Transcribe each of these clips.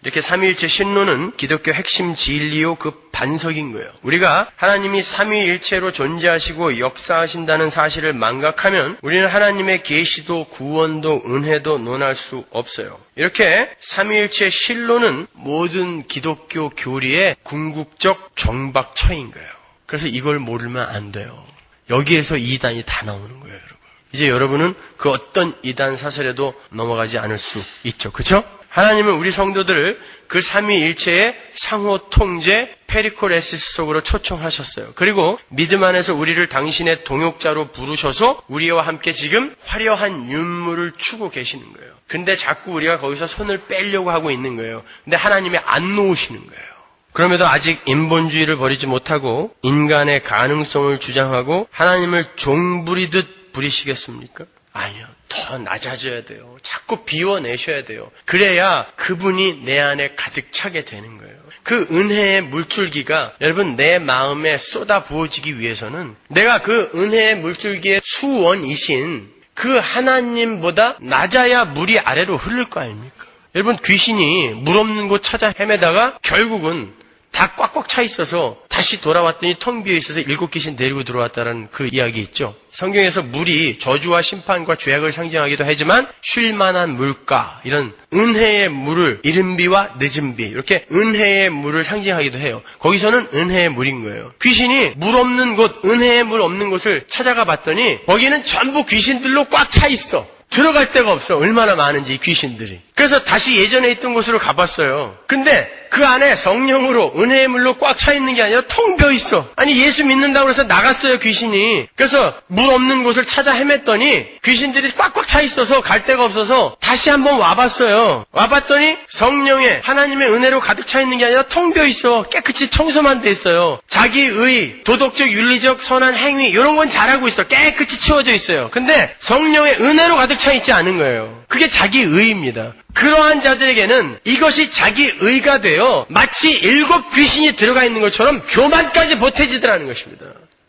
이렇게 삼위일체 신론은 기독교 핵심 진리요 그 반석인 거예요. 우리가 하나님이 삼위일체로 존재하시고 역사하신다는 사실을 망각하면 우리는 하나님의 계시도 구원도 은혜도 논할 수 없어요. 이렇게 삼위일체 신론은 모든 기독교 교리의 궁극적 정박처인 거예요. 그래서 이걸 모르면 안 돼요. 여기에서 이단이 다 나오는 거예요, 여러분. 이제 여러분은 그 어떤 이단 사설에도 넘어가지 않을 수 있죠. 그렇죠? 하나님은 우리 성도들을 그 삼위일체의 상호 통제 페리코레시스 속으로 초청하셨어요. 그리고 믿음 안에서 우리를 당신의 동역자로 부르셔서 우리와 함께 지금 화려한 윤물을 추고 계시는 거예요. 근데 자꾸 우리가 거기서 손을 빼려고 하고 있는 거예요. 근데 하나님이 안 놓으시는 거예요. 그럼에도 아직 인본주의를 버리지 못하고 인간의 가능성을 주장하고 하나님을 종부리듯 부리시겠습니까? 아니요. 더 낮아져야 돼요. 자꾸 비워내셔야 돼요. 그래야 그분이 내 안에 가득 차게 되는 거예요. 그 은혜의 물줄기가 여러분 내 마음에 쏟아 부어지기 위해서는 내가 그 은혜의 물줄기의 수원이신 그 하나님보다 낮아야 물이 아래로 흐를 거 아닙니까? 여러분 귀신이 물 없는 곳 찾아 헤매다가 결국은 다 꽉꽉 차 있어서 다시 돌아왔더니 텅 비어 있어서 7귀신 데리고 들어왔다는 그 이야기 있죠. 성경에서 물이 저주와 심판과 죄악을 상징하기도 하지만 쉴만한 물가, 이런 은혜의 물을 이른 비와 늦은 비, 이렇게 은혜의 물을 상징하기도 해요. 거기서는 은혜의 물인 거예요. 귀신이 물 없는 곳, 은혜의 물 없는 곳을 찾아가 봤더니 거기는 전부 귀신들로 꽉 차 있어. 들어갈 데가 없어. 얼마나 많은지 이 귀신들이. 그래서 다시 예전에 있던 곳으로 가봤어요. 근데 그 안에 성령으로 은혜의 물로 꽉 차 있는 게 아니라 텅 비어 있어. 아니 예수 믿는다고 해서 나갔어요 귀신이. 그래서 물 없는 곳을 찾아 헤맸더니 귀신들이 꽉꽉 차 있어서 갈 데가 없어서 다시 한번 와봤어요. 와봤더니 성령의 하나님의 은혜로 가득 차 있는 게 아니라 텅 비어 있어. 깨끗이 청소만 돼 있어요. 자기의 도덕적 윤리적 선한 행위 이런 건 잘하고 있어. 깨끗이 치워져 있어요. 근데 성령의 은혜로 가득 차 있지 않은 거예요. 그게 자기 의입니다. 그러한 자들에게는 이것이 자기 의가 되어 마치 7 귀신이 들어가 있는 것처럼 교만까지 보태지더라는 것입니다.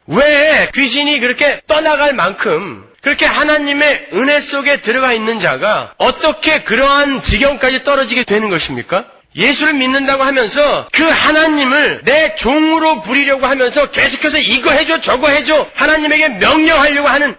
왜 귀신이 그렇게 떠나갈 만큼 그렇게 하나님의 은혜 속에 들어가 있는 자가 어떻게 그러한 지경까지 떨어지게 되는 것입니까? 예수를 믿는다고 하면서 그 하나님을 내 종으로 부리려고 하면서 계속해서 이거 해줘 저거 해줘 하나님에게 명령하려고 하는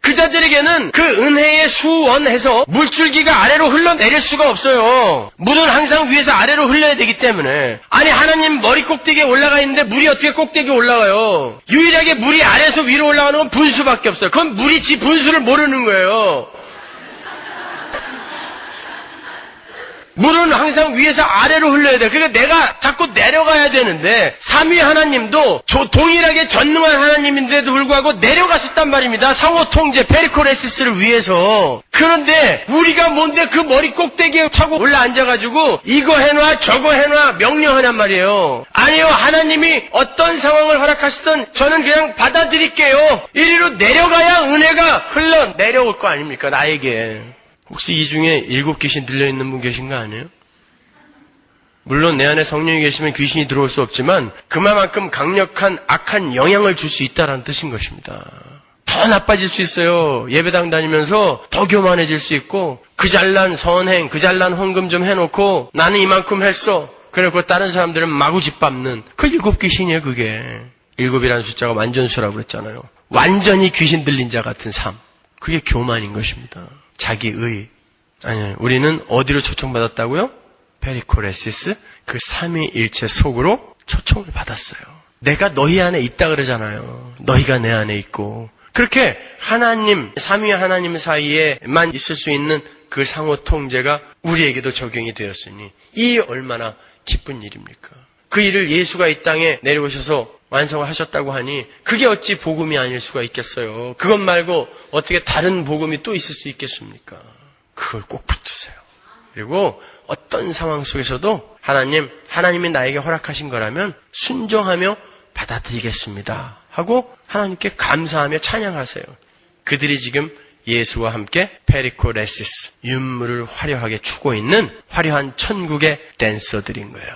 그자들에게는 그 은혜의 수원에서 물줄기가 아래로 흘러내릴 수가 없어요. 물은 항상 위에서 아래로 흘러야 되기 때문에. 아니 하나님 머리 꼭대기에 올라가 있는데 물이 어떻게 꼭대기에 올라가요? 유일하게 물이 아래에서 위로 올라가는 건 분수밖에 없어요. 그건 물이 지 분수를 모르는 거예요. 물은 항상 위에서 아래로 흘러야 돼. 그러니까 내가 자꾸 내려가야 되는데 삼위 하나님도 동일하게 전능한 하나님인데도 불구하고 내려가셨단 말입니다. 상호 통제 페리코레시스를 위해서. 그런데 우리가 뭔데 그 머리 꼭대기에 차고 올라앉아가지고 이거 해놔 저거 해놔 명령하냔 말이에요. 아니요, 하나님이 어떤 상황을 허락하시든 저는 그냥 받아들일게요. 이리로 내려가야 은혜가 흘러내려올 거 아닙니까, 나에게. 혹시 이 중에 7 귀신 들려있는 분 계신 거 아니에요? 물론 내 안에 성령이 계시면 귀신이 들어올 수 없지만 그만큼 강력한 악한 영향을 줄 수 있다는 뜻인 것입니다. 더 나빠질 수 있어요. 예배당 다니면서 더 교만해질 수 있고 그 잘난 선행, 그 잘난 헌금 좀 해놓고 나는 이만큼 했어. 그래놓고 다른 사람들은 마구 짓밟는 그 7 귀신이에요. 그게 7이라는 숫자가 완전수라고 그랬잖아요. 완전히 귀신 들린 자 같은 삶. 그게 교만인 것입니다. 자기의. 아니요, 우리는 어디로 초청받았다고요? 페리코레시스, 그 삼위일체 속으로 초청을 받았어요. 내가 너희 안에 있다 그러잖아요. 너희가 내 안에 있고. 그렇게 하나님, 삼위 하나님 사이에만 있을 수 있는 그 상호 통제가 우리에게도 적용이 되었으니 이 얼마나 기쁜 일입니까? 그 일을 예수가 이 땅에 내려오셔서 완성을 하셨다고 하니 그게 어찌 복음이 아닐 수가 있겠어요. 그것 말고 어떻게 다른 복음이 또 있을 수 있겠습니까? 그걸 꼭 붙으세요. 그리고 어떤 상황 속에서도 하나님이 나에게 허락하신 거라면 순종하며 받아들이겠습니다 하고 하나님께 감사하며 찬양하세요. 그들이 지금 예수와 함께 페리코레시스, 윤물을 화려하게 추고 있는 화려한 천국의 댄서들인 거예요.